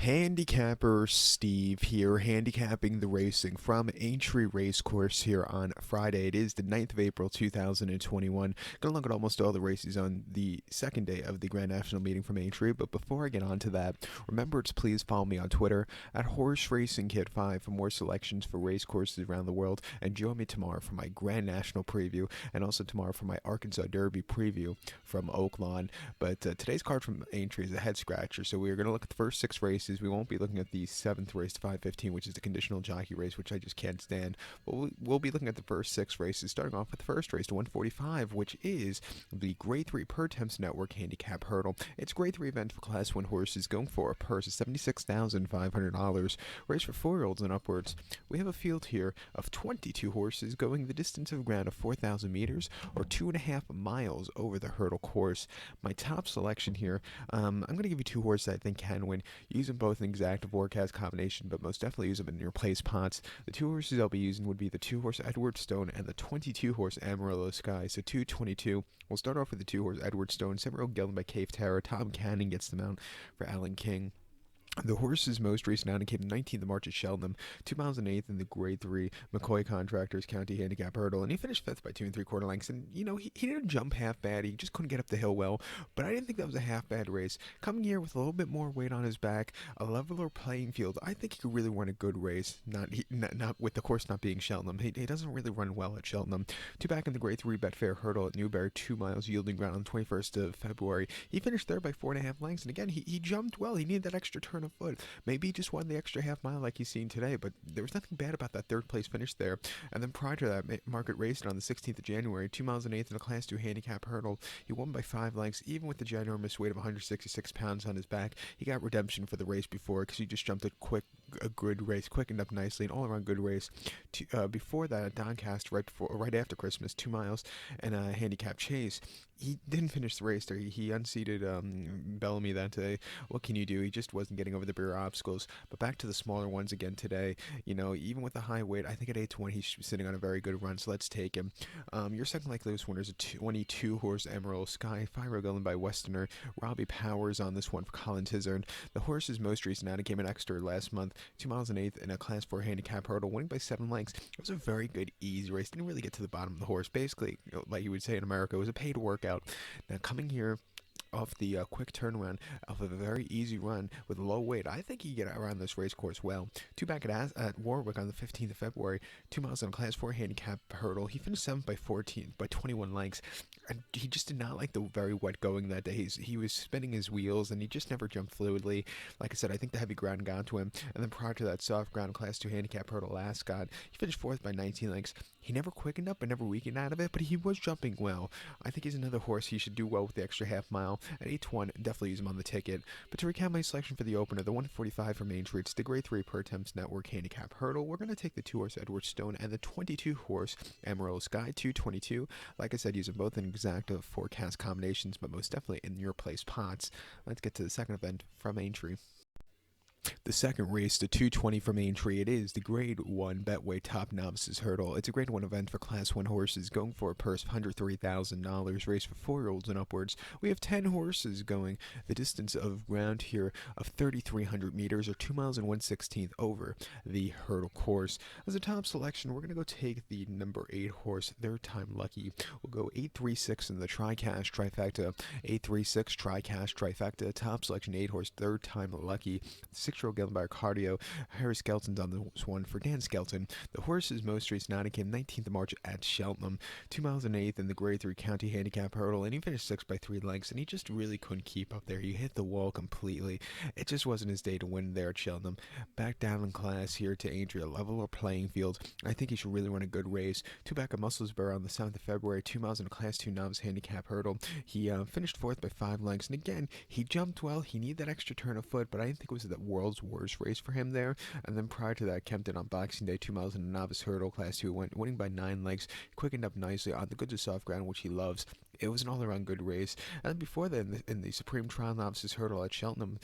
Handicapper Steve here, handicapping the racing from Aintree Racecourse here on Friday. It is the 9th of April 2021. Going to look at almost all the races on the second day of the Grand National meeting from Aintree, but before I get on to that, remember to please follow me on Twitter at Horse Racing Kid 5 for more selections for race courses around the world, and join me tomorrow for my Grand National preview, and also tomorrow for my Arkansas Derby preview from Oak Lawn. But today's card from Aintree is a head scratcher, so we are going to look at the first 6 races. We won't be looking at the 7th race, to 5:15, which is the conditional jockey race, which I just can't stand. But we'll be looking at the first 6 races, starting off with the first race, to 145, which is the Grade 3 Pertemps Network Handicap Hurdle. It's a Grade 3 event for Class 1 horses, going for a purse of $76,500. Race for 4-year-olds and upwards. We have a field here of 22 horses going the distance of ground of 4,000 meters, or 2.5 miles over the hurdle course. My top selection here, I'm going to give you 2 horses I think can win. Use them both in exact forecast combination, but most definitely use them in your place pots. The 2 horses I'll be using would be the 2-horse Edward Stone and the 22-horse Amarillo Sky. So 222. We'll start off with the 2-horse Edward Stone. Several gelded by Cave Terror. Tom Cannon gets them out for Alan King. The horse's most recent outing came 19th of March at Cheltenham, 2 miles and 8th in the Grade 3 McCoy Contractors County Handicap Hurdle, and he finished 5th by 2 3/4 lengths. And, you know, he didn't jump half bad. He just couldn't get up the hill well, but I didn't think that was a half bad race. Coming here with a little bit more weight on his back, a leveler playing field, I think he could really run a good race, not with the course not being Cheltenham. He doesn't really run well at Cheltenham. 2 back in the Grade 3 Betfair Hurdle at Newbury, 2 miles yielding ground on the 21st of February. He finished 3rd by 4.5 lengths, and again, he jumped well. He needed that extra turn of foot. Maybe he just won the extra half mile like he's seen today, but there was nothing bad about that 3rd place finish there. And then prior to that, Market raced on the 16th of January, 2 miles and 8th in a Class 2 Handicap Hurdle. He won by 5 lengths, even with the ginormous weight of 166 pounds on his back. He got redemption for the race before because he just jumped a good race, quickened up nicely, an all-around good race. Before that, at Doncaster, right after Christmas, 2 miles and a Handicap Chase. He didn't finish the race there. He unseated Bellamy that day. What can you do? He just wasn't getting over the bigger obstacles. But back to the smaller ones again today. You know, even with the high weight, I think at 8-1 he's sitting on a very good run, so let's take him. Your second likeliest winner is a 22-horse Emerald Sky, 5-year going by Westerner. Robbie Powers on this one for Colin Tizard. The horse's most recent outing came in Exeter last month, 2 miles and 8th in a Class 4 Handicap Hurdle, winning by 7 lengths. It was a very good, easy race. Didn't really get to the bottom of the horse. Basically, like you would say in America, it was a paid workout. Now, coming here off the quick turnaround off of a very easy run with low weight, I think he get around this race course well. 2 back at Warwick on the 15th of February, 2 miles on a Class 4 Handicap Hurdle. He finished 7th by 21 lengths. And he just did not like the very wet going that day. He was spinning his wheels, and he just never jumped fluidly. Like I said, I think the heavy ground got to him. And then prior to that soft ground Class 2 Handicap Hurdle Ascot, he finished 4th by 19 lengths. He never quickened up and never weakened out of it, but he was jumping well. I think he's another horse he should do well with the extra half mile. At 8-1, definitely use him on the ticket. But to recap my selection for the opener, the 145 from Aintree, it's the Grade 3 Pertemps Network Handicap Hurdle. We're going to take the 2-horse Edward Stone and the 22-horse Amarillo Sky, 222. Like I said, use them both in exact forecast combinations, but most definitely in your place pots. Let's get to the second event from Aintree. The second race, the 220 from Aintree, it is the Grade 1 Betway Top Novices Hurdle. It's a Grade 1 event for Class 1 horses, going for a purse of $103,000, race for 4-year-olds and upwards. We have 10 horses going the distance of ground here of 3,300 meters, or 2 miles and 1/16 over the hurdle course. As a top selection, we're going to go take the number 8 horse, 3rd Time Lucky. We'll go 836 in the Tri-Cash Trifecta, 836 Tri-Cash Trifecta, top selection 8 horse, 3rd Time Lucky. 6-year-old gelded by Cardio. Harry Skelton's on this one for Dan Skelton. The horse's most recent outing came 19th of March at Cheltenham, 2 miles and 8th in the Grade 3 County Handicap Hurdle, and he finished 6th by 3 lengths, and he just really couldn't keep up there. He hit the wall completely. It just wasn't his day to win there at Cheltenham. Back down in class here to Aintree, a leveler playing field. I think he should really run a good race. 2 back at Musselburgh on the 7th of February, 2 miles in a Class 2 Novice Handicap Hurdle. He finished 4th by 5 lengths, and again, he jumped well. He needed that extra turn of foot, but I didn't think it was the world's worst race for him there. And then prior to that, Kempton on Boxing Day, 2 miles in a Novice Hurdle, Class 2, winning by 9 lengths, quickened up nicely on the goods of soft ground, which he loves. It was an all-around good race. And before that, in the Supreme Trial Novices Hurdle at Cheltenham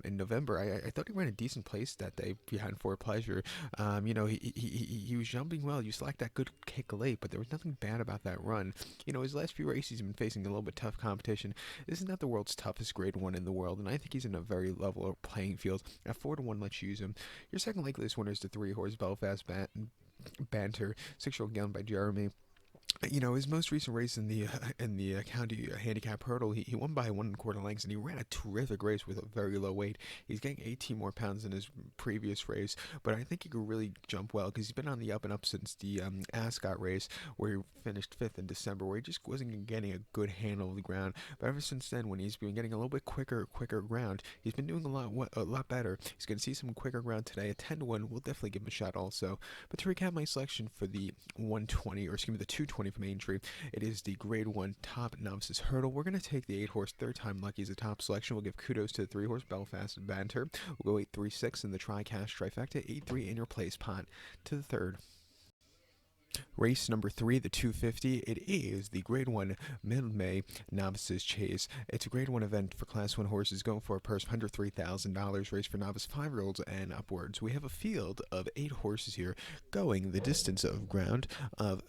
in November, I thought he ran a decent place that day behind For Pleasure. He was jumping well. You select that good kick late, but there was nothing bad about that run. His last few races, he's been facing a little bit tough competition. This is not the world's toughest Grade 1 in the world, and I think he's in a very level playing field. At 4-1, let's use him. Your second likeliest winner is the 3-horse Belfast Banter, 6-year-old Gallon by Jeremy. His most recent race in the county handicap hurdle, he won by 1 1/4 lengths, and he ran a terrific race with a very low weight. He's getting 18 more pounds than his previous race, but I think he could really jump well because he's been on the up and up since the Ascot race, where he finished 5th in December, where he just wasn't getting a good handle of the ground. But ever since then, when he's been getting a little bit quicker ground, he's been doing a lot better. He's going to see some quicker ground today. At 10-1, we'll definitely give him a shot also. But to recap my selection for the 120, or excuse me, the 220 from Aintree, it is the Grade 1 top novices hurdle. We're going to take the 8-horse third time lucky as a top selection. We'll give kudos to the 3-horse Belfast Banter. We'll go 8-3-6 in the tri-cash trifecta, 8-3 in your place pot to the third. Race number 3, the 250, it is the Grade 1 Mildmay Novices Chase. It's a Grade 1 event for Class 1 horses going for a purse of $103,000, race for novice 5-year-olds and upwards. We have a field of 8 horses here going the distance of ground of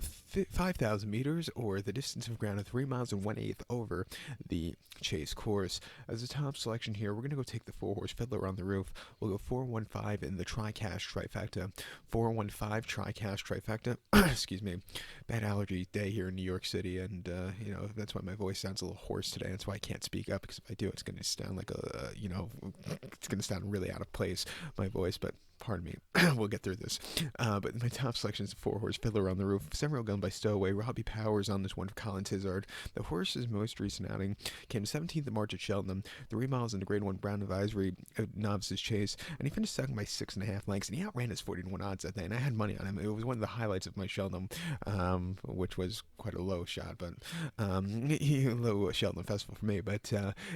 5,000 meters, or the distance of ground of 3 miles and 1/8 over the Chase course. As a top selection here, we're going to go take the 4-horse Fiddler on the Roof. We'll go 4-1-5 in the tri-cash trifecta. 4-1-5 tri-cash trifecta. Excuse me, bad allergy day here in New York City, and that's why my voice sounds a little hoarse today. That's why I can't speak up, because if I do, it's going to sound like it's going to sound really out of place, my voice. But pardon me, we'll get through this. But my top selection is the 4-horse Fiddler on the Roof. 7-year-old Gun by Stowaway. Robbie Powers on this one for Colin Tizard. The horse's most recent outing came 17th of March at Cheltenham, 3 miles in the Grade 1 Brown Advisory Novices Chase, and he finished second by 6.5 lengths, and he outran his 41 odds that day, and I had money on him. It was one of the highlights of my Cheltenham, which was quite a low shot, but low Cheltenham festival for me. But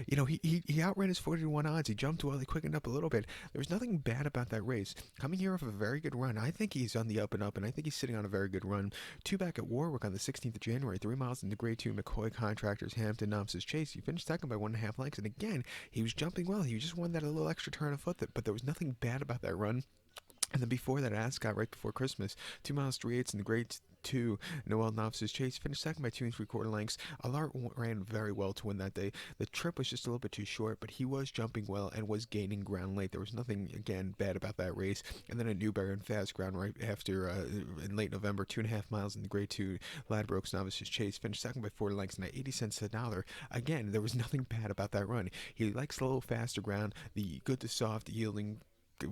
he outran his 41 odds. He jumped well. He quickened up a little bit. There was nothing bad about that race. Coming here off a very good run, I think he's on the up and up, and I think he's sitting on a very good run. 2 back at Warwick on the 16th of January, 3 miles in the Grade 2 McCoy Contractors Hampton Novices Chase. He finished second by 1.5 lengths, and again, he was jumping well. He just wanted that a little extra turn of foot, but there was nothing bad about that run. And then before that, Ascot, right before Christmas, 2 miles 3/8 in the Grade 2 Noel Novices Chase, finished second by 2 3/4 lengths. Allard ran very well to win that day. The trip was just a little bit too short, but he was jumping well and was gaining ground late. There was nothing, again, bad about that race. And then a Newberry and fast ground right after, in late November, 2.5 miles in the Grade 2 Ladbrokes Novices Chase, finished second by 4 lengths and at 80 cents a dollar. Again, there was nothing bad about that run. He likes a little faster ground, the good to soft yielding,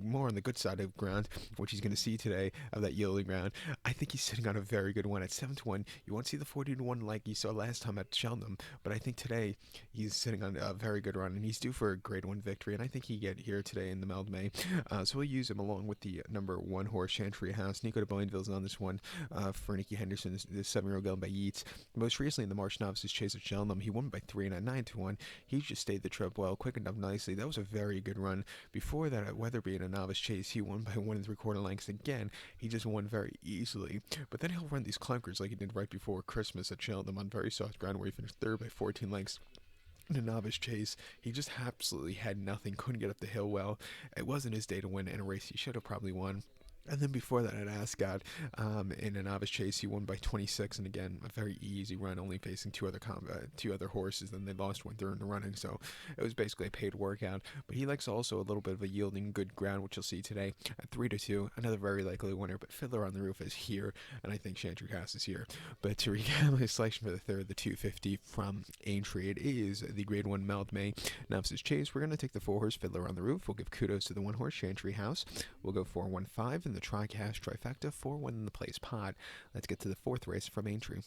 more on the good side of ground, which he's going to see today of that yielding ground. I think he's sitting on a very good one at 7-1. You won't see the 40-1 like you saw last time at Cheltenham, but I think today he's sitting on a very good run, and he's due for a Grade 1 victory, and I think he get here today in the Mildmay. So we'll use him along with the number 1 horse Chantry House. Nico de Boinville's on this one for Nicky Henderson, the 7-year-old Gallon by Yeats. Most recently in the Marsh Novices Chase at Cheltenham, he won by 3 and at 9-1. He just stayed the trip well, quickened up nicely. That was a very good run. Before that at Weatherby in a novice chase, he won by 1 3/4 lengths. Again, he just won very easily. But then he'll run these clunkers like he did right before Christmas at Cheltenham on very soft ground, where he finished 3rd by 14 lengths. In a novice chase, he just absolutely had nothing, couldn't get up the hill well. It wasn't his day to win in a race he should have probably won. And then before that at Ascot, in a novice chase, he won by 26, and again, a very easy run, only facing two other horses. Then they lost one during the running, so it was basically a paid workout. But he likes also a little bit of a yielding good ground, which you'll see today at 3-2. Another very likely winner, but Fiddler on the Roof is here, and I think Chantry House is here. But to recap my selection for the third, the 250 from Aintree, it is the Grade 1 Mildmay Novices Chase. We're going to take the 4-horse Fiddler on the Roof. We'll give kudos to the 1-horse Chantry House. We'll go 4-1-5 in the tri-cash trifecta, 4-1 in the place pot. Let's get to the 4th race from Aintree.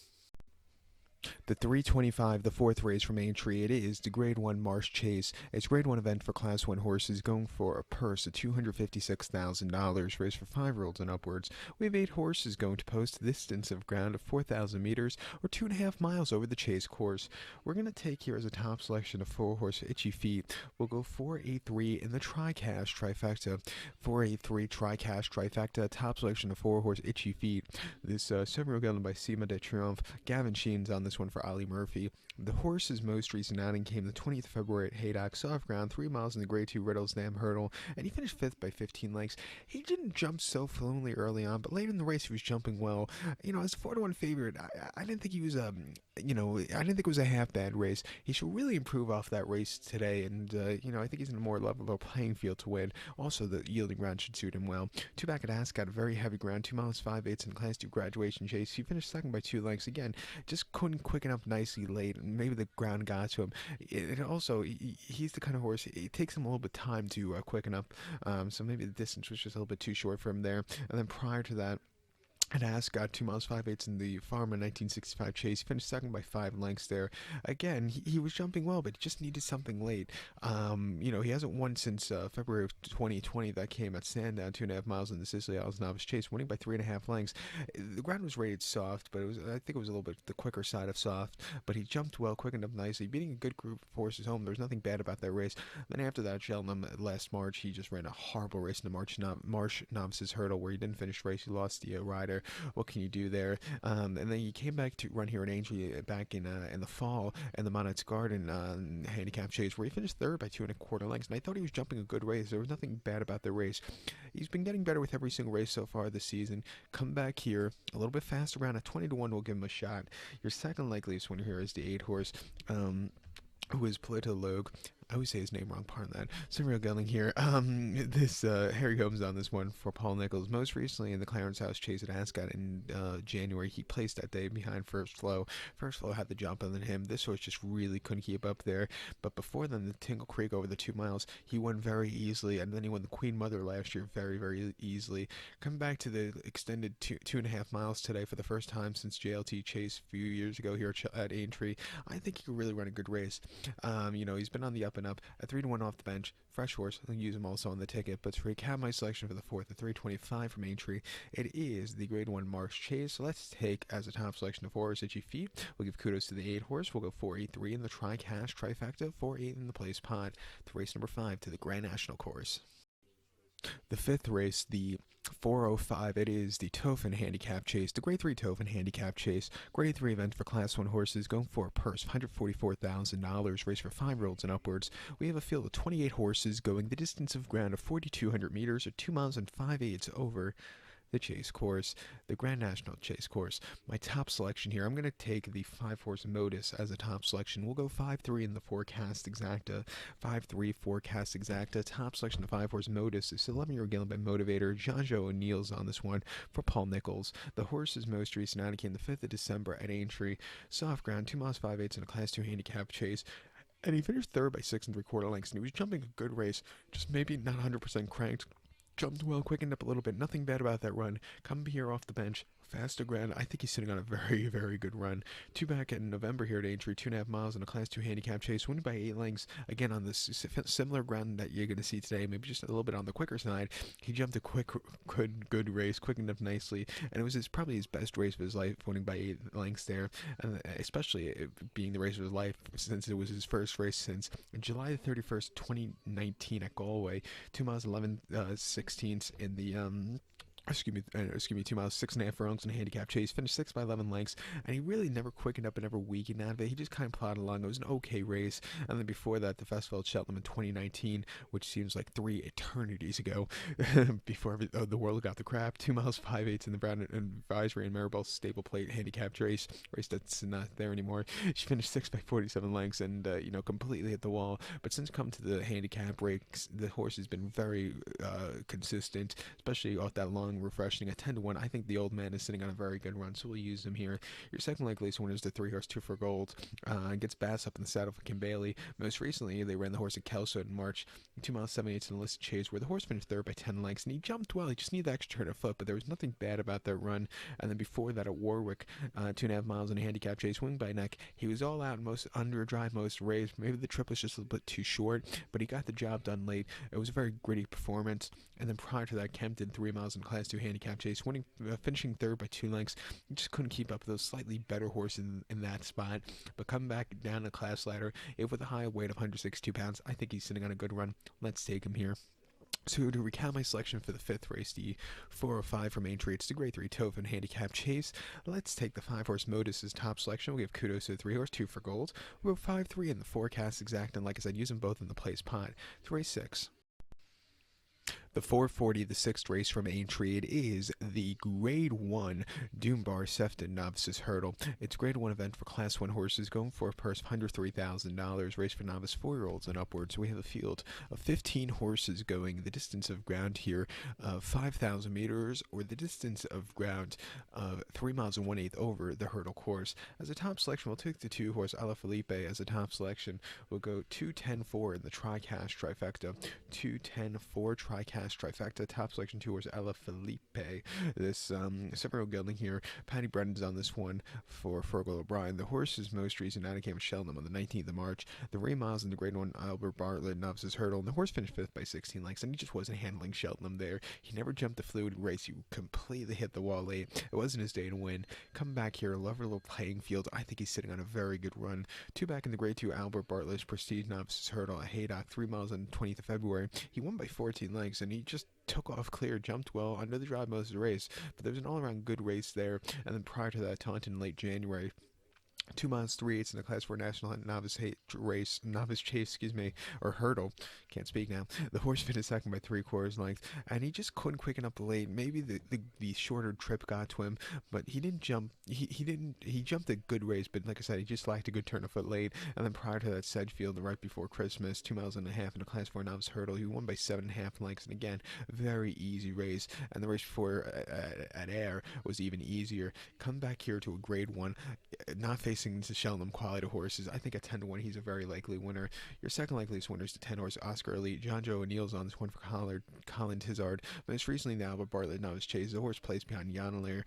The 325, the 4th race from Aintree, it is the Grade 1 Marsh Chase. It's a Grade 1 event for Class 1 horses going for a purse of $256,000, race for 5-year-olds and upwards. We have 8 horses going to post a distance of ground of 4,000 meters, or 2.5 miles over the Chase course. We're going to take here as a top selection of 4-horse Itchy Feet. We'll go 4-8-3 in the tri-cash trifecta. 4-8-3 tri-cash trifecta, top selection of 4-horse Itchy Feet. This 7-year-old Gallon by Cima de Triomphe. Gavin Sheen's on this one for Ollie Murphy. The horse's most recent outing came the 20th of February at Haydock, soft ground, 3 miles in the Grade 2 Riddlesdam Hurdle, and he finished 5th by 15 lengths. He didn't jump so fluently early on, but late in the race he was jumping well. As a 4-to-1 favorite, I didn't think he was, I didn't think it was a half bad race. He should really improve off that race today, and, I think he's in a more level playing field to win. Also, the yielding ground should suit him well. Two back at Ascot, very heavy ground, 2 miles 5/8 in the Class 2 graduation chase. He finished second by 2 lengths. Again, just couldn't quicken up nicely late, and maybe the ground got to him. And also, he's the kind of horse, it takes him a little bit of time to quicken up, so maybe the distance was just a little bit too short for him there. And then prior to that, at Ascot, 2 miles 5/8 in the Farmer 1965 chase. He finished second by 5 lengths there. Again, he was jumping well, but he just needed something late. He hasn't won since February of 2020. That came at Sandown, 2.5 miles in the Sicily Isles Novice Chase, winning by 3.5 lengths. The ground was rated soft, but I think it was a little bit the quicker side of soft. But he jumped well, quickened up nicely, beating a good group of horses home. There was nothing bad about that race. Then after that, Cheltenham last March, he just ran a horrible race in the Marsh Novices Hurdle, where he didn't finish the race. He lost the rider. What can you do there? And then he came back to run here in Aintree back in the fall in the Monarch's Garden handicap chase, where he finished third by 2.25 lengths. And I thought he was jumping a good race. There was nothing bad about the race. He's been getting better with every single race so far this season. Come back here a little bit faster around at 20-1. We'll give him a shot. Your second likeliest winner here is the 8 horse. Who is Politologue. I always say his name wrong, pardon that. Some real gunning here. Harry Holmes on this one for Paul Nichols. Most recently in the Clarence House Chase at Ascot in January, he placed that day behind First Flow. First Flow had the jump on him. This horse just really couldn't keep up there. But before then, the Tingle Creek over the 2 miles, he won very easily. And then he won the Queen Mother last year very, very easily. Coming back to the extended 2.5 miles today for the first time since JLT Chase a few years ago here at Aintree. I think he could really run a good race. He's been on the up and up. At 3-1 off the bench, fresh horse. I'll use him also on the ticket. But to recap my selection for the fourth, at 325 from Aintree, it is the Grade 1 Marsh Chase. So let's take as a top selection of 4 horse at your feet. We'll give kudos to the 8 horse. We'll go 4-8-3 in the tri-cash trifecta, 4-8 in the place pot, to race number 5 to the Grand National Course. The 5th race, the 405, it is the Toughen Handicap Chase, the Grade 3 Toughen Handicap Chase, Grade 3 event for Class 1 horses, going for a purse of $144,000, race for 5-year-olds and upwards. We have a field of 28 horses going the distance of ground of 4,200 meters, or 2 miles and 5/8 over the chase course, the Grand National Chase Course. My top selection here, I'm going to take the 5-horse Modus as a top selection. We'll go 5-3 in the forecast exacta, 5-3 forecast exacta. Top selection of 5-horse Modus is 11-year-old Gilligan Motivator. Jojo O'Neill's on this one for Paul Nichols. The horse's most recent outing came the 5th of December at Aintree. Soft ground, 2 miles 5/8 in a Class 2 handicap chase. And he finished third by 6.75 lengths, and he was jumping a good race, just maybe not 100% cranked. Jumped well, quickened up a little bit. Nothing bad about that run. Come here off the bench. Faster ground. I think he's sitting on a very, very good run. 2 back in November here at Aintree, 2.5 miles in a Class 2 handicap chase, winning by 8 lengths. Again, on this similar ground that you're going to see today, maybe just a little bit on the quicker side. He jumped a quick, good race, quickened up nicely, and it was probably his best race of his life, winning by 8 lengths there, and especially it being the race of his life since it was his first race since July 31st, 2019 at Galway. 2 miles 11/16 in the 2 miles 6.5 furlongs in a handicap chase, finished 6 by 11 lengths, and he really never quickened up and never weakened out of it. He just kind of plodded along. It was an okay race. And then before that, the Festival at Cheltenham in 2019, which seems like 3 eternities ago, before the world got the crap. 2 miles 5/8 in the Brown Advisory and Maribel Stable Plate handicap race that's not there anymore. She finished 6 by 47 lengths and completely hit the wall. But since come to the handicap race, the horse has been very consistent, especially off that long refreshing at 10-1. I think the old man is sitting on a very good run, so we'll use him here. Your second likeliest winner is the 3-horse 2 for Gold. Gets Bass up in the saddle for Kim Bailey. Most recently, they ran the horse at Kelso in March, 2 miles 7/8 in the listed chase, where the horse finished third by 10 lengths, and he jumped well. He just needed the extra turn of foot, but there was nothing bad about that run. And then before that, at Warwick, 2.5 miles in a handicap chase, wing by neck. He was all out, most under drive, most raised. Maybe the trip was just a little bit too short, but he got the job done late. It was a very gritty performance. And then prior to that, Kempton, 3 miles in Class 2 handicap chase, finishing third by 2 lengths. He just couldn't keep up with those slightly better horses in that spot. But coming back down the class ladder, with a high weight of 162 pounds, I think he's sitting on a good run. Let's take him here. So to recap my selection for the fifth race, the 405 from Aintree, it's the grade 3 Toughen Handicap Chase. Let's take the 5-horse Modus as top selection. We'll give kudos to the 3-horse, 2 for gold. We'll go 5-3 in the forecast exact, and like I said, use them both in the place pot. To race 6. The 440, the sixth race from Aintree, it is the Grade 1 Dunbar Sefton Novices Hurdle. It's Grade 1 event for Class 1 horses going for a purse of $103,000, race for novice 4-year-olds and upwards. So we have a field of 15 horses going the distance of ground here of 5,000 meters, or the distance of ground of 3 miles and 1/8 over the hurdle course. As a top selection, we'll take the 2-horse Ala Felipe as a top selection. We'll go 2-10-4 in the tricast trifecta, 2-10-4 tricast trifecta, top selection 2-horse Ala Felipe. This 7-year-old gelding here, Patty Brennan's on this one for Fergal O'Brien. The horse's most recent outing came with Cheltenham on the 19th of March. The 3 miles in the Grade 1 Albert Bartlett Novices Hurdle, and the horse finished 5th by 16 lengths, and he just wasn't handling Cheltenham there. He never jumped the fluid race. He completely hit the wall late. It wasn't his day to win. Come back here, a lovely little playing field. I think he's sitting on a very good run. 2 back in the Grade 2 Albert Bartlett's Prestige Novices Hurdle at Haydock, 3 miles on the 20th of February. He won by 14 lengths, and he just took off clear, jumped well under the drive most of the race, but there was an all-around good race there. And then prior to that, Taunton in late January, 2 miles 3/8 in the Class 4 National Novice Chase, or Hurdle. Can't speak now. The horse finished second by 3/4 length, and he just couldn't quicken up the late. Maybe the shorter trip got to him, but he didn't jump. He jumped a good race, but like I said, he just lacked a good turn of foot late. And then prior to that, Sedgefield, right before Christmas, 2 miles and a half in the Class 4 Novice Hurdle, he won by 7.5 lengths, and again, very easy race. And the race before at Ayr was even easier. Come back here to a Grade 1, not facing to Cheltenham quality horses. I think at 10-1 he's a very likely winner. Your second likeliest winner is the 10-horse Oscar Elite. John Joe O'Neill's on this one for Colin Tizard. Most recently the Albert Bartlett Novice Chase. The horse placed behind Vanillier,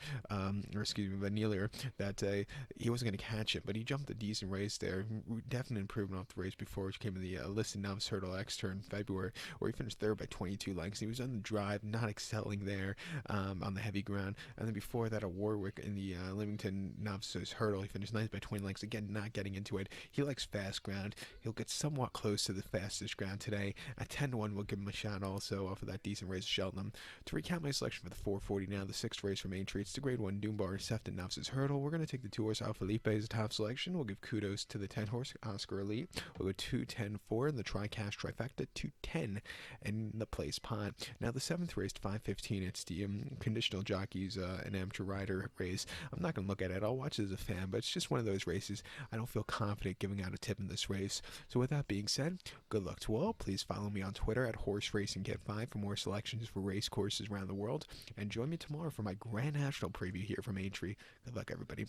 that day. He wasn't going to catch it, but he jumped a decent race there. Definite improvement off the race before, which came in the listed Novice Hurdle Extern in February, where he finished third by 22 lengths. He was on the drive, not excelling there on the heavy ground. And then before that, at Warwick in the Leamington Novices Hurdle, he finished 9th by 20 lengths. Again, not getting into it. He likes fast ground. He'll get somewhat close to the fastest ground today. At 10-1, we'll give him a shot also off of that decent race at Cheltenham. To recap my selection for the 440 now, the 6th race from Aintree, it's the Grade 1 Dunbar Sefton Novices Hurdle. We're going to take the 2-horse Al Felipe as a top selection. We'll give kudos to the 10-horse Oscar Elite. We'll go 2-10-4 in the tricast trifecta, 2-10 in the place pot. Now the 7th race, 5:15, it's the conditional jockeys and amateur rider race. I'm not going to look at it. I'll watch it as a fan, but it's just one of those races I don't feel confident giving out a tip in this race. So with that being said, good luck to all. Please follow me on Twitter at HorseRacingKid5 for more selections for race courses around the world, and join me tomorrow for my Grand National preview here from Aintree. Good luck, everybody.